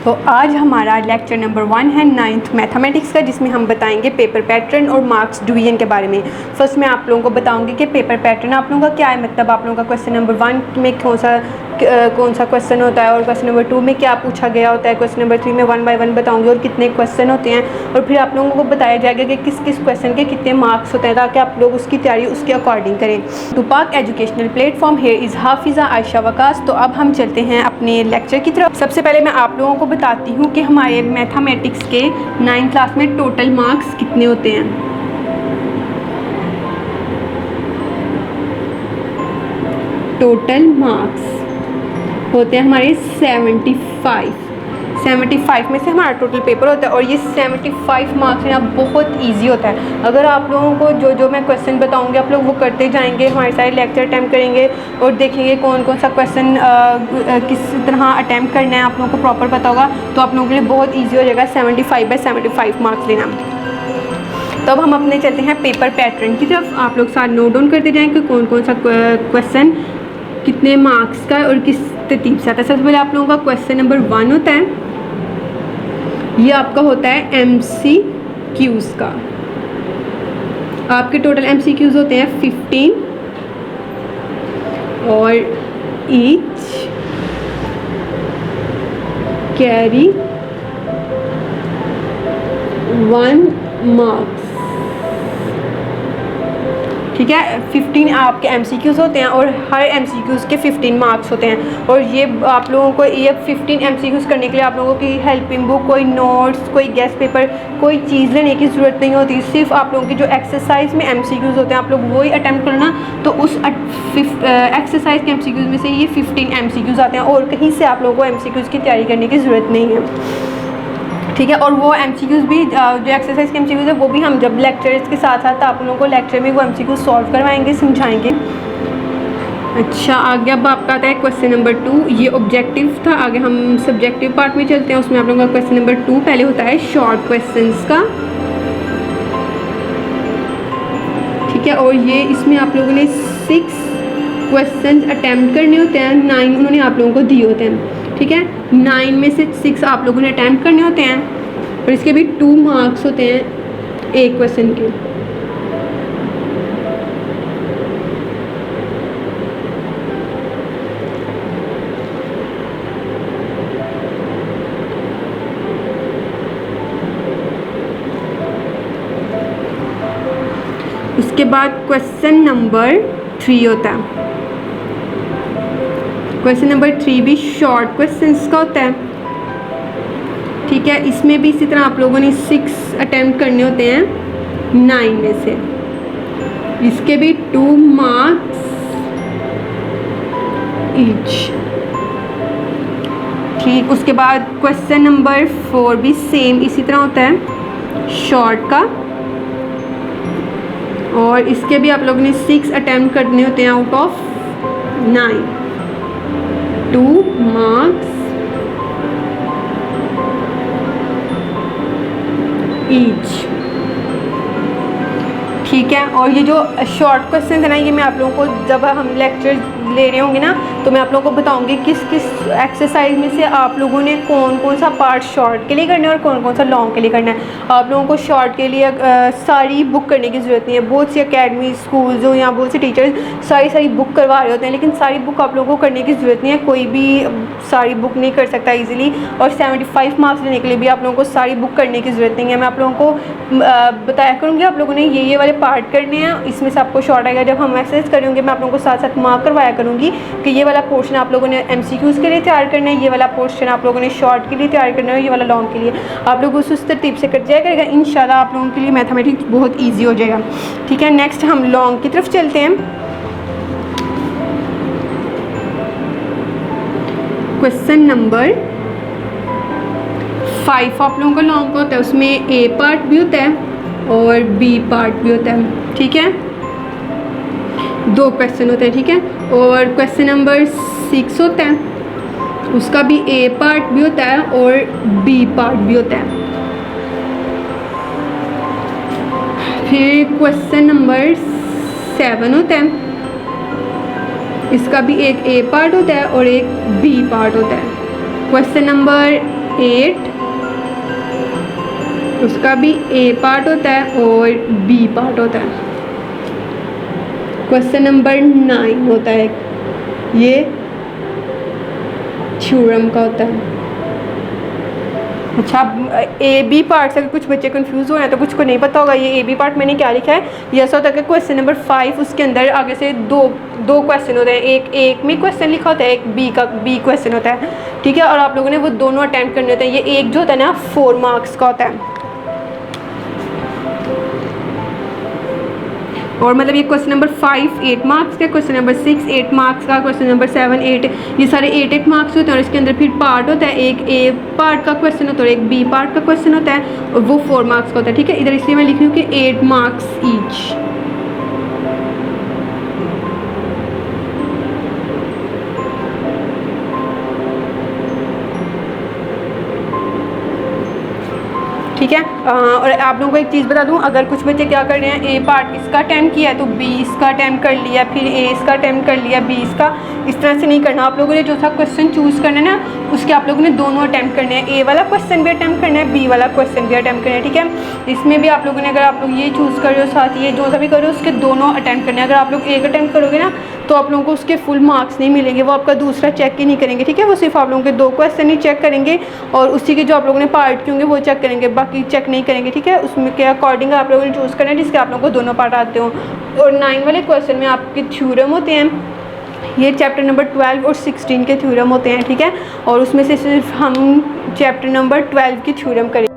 तो आज हमारा लेक्चर नंबर 1 है 9th मैथमेटिक्स का, जिसमें हम बताएंगे पेपर पैटर्न और मार्क्स डिवीजन के बारे में। फर्स्ट मैं आप लोगों को बताऊंगी कि पेपर पैटर्न आप लोगों का क्या है, मतलब आप लोगों का क्वेश्चन नंबर 1 में कौन सा क्वेश्चन होता है और क्वेश्चन नंबर 2 में क्या पूछा गया होता है, क्वेश्चन नंबर 3 में 1 बाय 1 बताऊंगी और कितने क्वेश्चन होते हैं, और फिर आप लोगों को बताया जाएगा कि किस किस क्वेश्चन के कितने मार्क्स होते हैं, ताकि आप लोग उसकी तैयारी उसके अकॉर्डिंग करें। टुपाक educational platform here is Hafiza Ayesha Waqas. तो अब हम चलते हैं अपने लेक्चर की तरफ। सबसे पहले मैं आप लोगों को बताती हूँ कि हमारे मैथमेटिक्स के 9th क्लास में टोटल मार्क्स कितने होते हैं। टोटल मार्क्स होते हैं हमारे 75 में से हमारा टोटल पेपर होता है, और ये 75 मार्क्स ना बहुत इजी होता है। अगर आप लोगों को जो मैं क्वेश्चन बताऊंगी आप लोग वो करते जाएंगे, हमारे सारे लेक्चर अटैम्प्ट करेंगे और देखेंगे कौन कौन सा क्वेश्चन किस तरह अटैम्प्ट करना है, आप लोगों को प्रॉपर पता होगा, तो आप लोगों के लिए बहुत ईजी हो जाएगा 75/75 मार्क्स लेना। तो अब हम अपने चलते हैं पेपर पैटर्न की तरफ। आप लोग साथ नोट डाउन करते जाएंगे कि कौन कौन सा क्वेश्चन कितने मार्क्स का और किस तरतीब से आता है। सबसे पहले आप लोगों का क्वेश्चन नंबर 1 होता है, ये आपका होता है MCQs का। आपके टोटल MCQs होते हैं 15 और ईच कैरी 1 मार्क्स। ठीक है, 15 आपके MCQs होते हैं और हर MCQs के 15 मार्क्स होते हैं। और ये आप लोगों को ये 15 MCQs करने के लिए आप लोगों की हेल्पिंग बुक, कोई नोट्स, कोई गेस्ट पेपर, कोई चीज़ लेने की ज़रूरत नहीं होती। सिर्फ आप लोगों की जो एक्सरसाइज में MCQs होते हैं आप लोग वही अटैम्प्ट करना, तो उस एक्सरसाइज के MCQs में से ये 15 MCQs आते हैं, और कहीं से आप लोगों को MCQs की तैयारी करने की ज़रूरत नहीं है। ठीक है, और वो MCQs भी जो एक्सरसाइज के MCQs है वो भी हम जब लेक्चर्स के साथ साथ आप लोगों को लेक्चर में वो MCQs सॉल्व करवाएंगे, समझाएंगे। अच्छा, आगे अब आपका आता है क्वेश्चन नंबर 2, ये ऑब्जेक्टिव था। आगे हम सब्जेक्टिव पार्ट में चलते हैं, उसमें आप लोगों का क्वेश्चन नंबर 2 पहले होता है शॉर्ट क्वेश्चंस का। ठीक है, और ये इसमें आप लोगों ने 6 क्वेश्चन अटैम्प्ट करने होते हैं, 9 उन्होंने आप लोगों को दिए होते हैं। ठीक है, 9 में से 6 आप लोगों ने अटैम्प्ट करने होते हैं, और इसके भी 2 मार्क्स होते हैं एक क्वेश्चन के। इसके बाद क्वेश्चन नंबर 3 होता है। क्वेश्चन नंबर 3 भी शॉर्ट क्वेश्चंस का होता है। ठीक है, इसमें भी इसी तरह आप लोगों ने 6 अटैम्प्ट करने होते हैं 9 में से, इसके भी 2 मार्क्स ईच। ठीक, उसके बाद क्वेश्चन नंबर 4 भी सेम इसी तरह होता है शॉर्ट का, और इसके भी आप लोगों ने 6 अटैम्प्ट करने होते हैं आउट ऑफ 9, 2 मार्क्स ईच। ठीक है, और ये जो शॉर्ट क्वेश्चन है ना, ये मैं आप लोगों को जब हम लेक्चर ले रहे होंगे ना, तो मैं आप लोगों को बताऊंगी किस किस एक्सरसाइज में से आप लोगों ने कौन कौन सा पार्ट शॉर्ट के लिए करना है और कौन कौन सा लॉन्ग के लिए करना है। आप लोगों को शॉर्ट के लिए सारी बुक करने की ज़रूरत नहीं है। बहुत सी अकेडमी, स्कूल जो यहाँ बहुत से टीचर्स सारी बुक करवा रहे होते हैं, लेकिन सारी बुक आप लोगों को करने की ज़रूरत नहीं है। कोई भी सारी बुक नहीं कर सकता ईजिली, और 75 मार्क्स लेने के लिए भी आप लोगों को सारी बुक करने की ज़रूरत नहीं है। मैं आप लोगों को बताया करूँगी आप लोगों ने ये वाले पार्ट करने हैं, इसमें से आपको शॉर्ट आएगा। जब हम एक्सरसाइज करेंगे मैं आप लोगों को साथ साथ मार्क करवाया करूँगी कि ये वाला पोर्शन आप लोगों ने MCQs के लिए तैयार करना है, ये वाला पोर्शन आप लोगों ने शॉर्ट के लिए तैयार करना है, ये वाला लॉन्ग के लिए। आप लोग उस तरतीब से कर जाया करेगा, इंशाल्लाह आप लोगों के लिए मैथमेटिक्स बहुत ईजी हो जाएगा। ठीक है, नेक्स्ट हम लॉन्ग की तरफ चलते हैं। क्वेश्चन नंबर 5 आप लोगों का लॉन्ग का होता है, उसमें A पार्ट भी होता है और B पार्ट भी होता है। ठीक है, 2 क्वेश्चन होते हैं। ठीक है, और क्वेश्चन नंबर 6 होता है, उसका भी A पार्ट भी होता है और B पार्ट भी होता है। फिर क्वेश्चन नंबर 7 होता है, इसका भी एक A पार्ट होता है और एक B पार्ट होता है। क्वेश्चन नंबर 8 उसका भी ए पार्ट होता है और बी पार्ट होता है। क्वेश्चन नंबर 9 होता है, ये थ्योरम का होता है। अच्छा, ए बी पार्ट से कुछ बच्चे कंफ्यूज हो रहे हैं तो कुछ को नहीं पता होगा ये ए बी पार्ट मैंने क्या लिखा है। ये ऐसा होता है कि क्वेश्चन नंबर 5 उसके अंदर आगे से दो क्वेश्चन होते हैं, एक में क्वेश्चन लिखा होता है, एक बी क्वेश्चन होता है, ठीक है। और आप लोगों ने वो दोनों अटैम्प्ट करने होते हैं। ये एक जो होता है ना 4 मार्क्स का होता है, और मतलब ये क्वेश्चन नंबर 5 8 मार्क्स का, क्वेश्चन नंबर 6 8 मार्क्स का, क्वेश्चन नंबर 7 8, ये सारे 8 मार्क्स होते हैं। और इसके अंदर फिर पार्ट होता है, एक ए पार्ट का क्वेश्चन होता है और एक बी पार्ट का क्वेश्चन होता है, और वो 4 मार्क्स का होता है, ठीक है। इधर इसलिए मैं लिख रही हूँ कि 8 मार्क्स ईच। ठीक है। और आप लोगों को एक चीज़ बता दूं, अगर कुछ बच्चे क्या कर रहे हैं, ए पार्ट इसका अटैम्प्ट किया है तो बी इसका अटैम्प्ट कर लिया, फिर ए इसका अटैम्प्ट कर लिया, बी इसका, इस तरह से नहीं करना। आप लोगों ने जो सा क्वेश्चन चूज़ करना है ना, उसके आप लोगों ने दोनों अटैम्प्ट करने हैं, ए वाला क्वेश्चन भी अटैम्प्ट करना है, बी वाला क्वेश्चन भी अटैम्प्ट करना है, ठीक है। इसमें भी आप लोगों ने, अगर आप लोग ये चूज़ कर रहे हो साथ ये जो सा भी कर रहे हो, उसके दोनों अटैम्प्ट करने हैं। अगर आप लोग एक अटैम्प्ट करोगे ना तो आप लोगों को उसके फुल मार्क्स नहीं मिलेंगे, वो आपका दूसरा चेक ही नहीं करेंगे, ठीक है। वो सिर्फ आप लोगों के 2 क्वेश्चन ही चेक करेंगे और उसी के जो आप लोगों ने पार्ट किए होंगे वो चेक करेंगे, बाकी चेक नहीं करेंगे, ठीक है। उसमें के अकॉर्डिंग आप लोगों ने चूज़ करना है जिसके आप लोगों को दोनों पार्ट आते हो। और 9 वाले क्वेश्चन में आपके थ्योरम होते हैं, ये चैप्टर नंबर 12 और 16 के थ्योरम होते हैं, ठीक है। और उसमें से सिर्फ हम चैप्टर नंबर 12 की थ्योरम करेंगे।